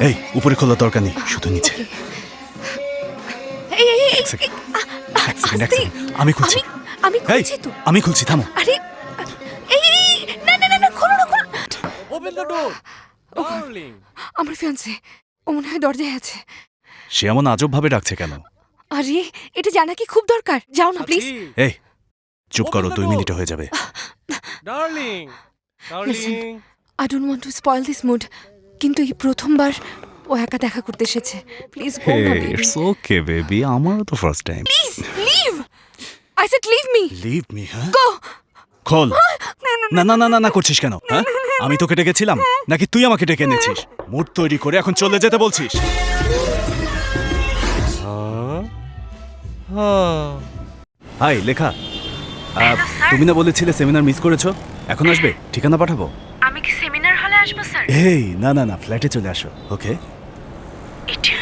এই উপরে খোলার দরকার নেই, শুধু নিচে। এই এই এই এক সেকেন্ড, এক সেকেন্ড, এক আস্তে। সেকেন্ড, আমি খুলছি। আমি এই খুলছি তো। আমি খুলছি, থামো। আরে এই এই এই, না না না না খোলো না খোলো। Open the door, darling. আমার ফিয়ান্সে ও মনে হয় দরজায় আছে। সে এমন আজব ভাবে ডাকছে কেন? আরে এটা জানা কি খুব দরকার, যাও না প্লিজ। Hachi, এই চুপ করো, 2 মিনিটে হয়ে যাবে। darling, darling. I don't want to spoil this mood, কিন্তু এই প্রথমবার ও একা দেখা করতে এসেছে। প্লিজ গো না বেবি, ইটস ওকে বেবি, আমারও তো first time. Please leave. I said leave me. Leave me, হ্যাঁ? গো। খোল। না না না না না করছিস কেন, হ্যাঁ? আমি তোকে ডেকেছিলাম নাকি তুই আমাকে ডেকে এনেছিস? মুড তৈরি করে এখন চলে যেতে বলছিস? হাই লেখা, তুমি না বলেছিলে সেমিনার মিস করেছো? এখন আসবে? ঠিকানা পাঠাবো? আমি কি সেমিনার হলে আসবো স্যার? এই না না না, ফ্ল্যাটে চলে আসো, ওকে? এটা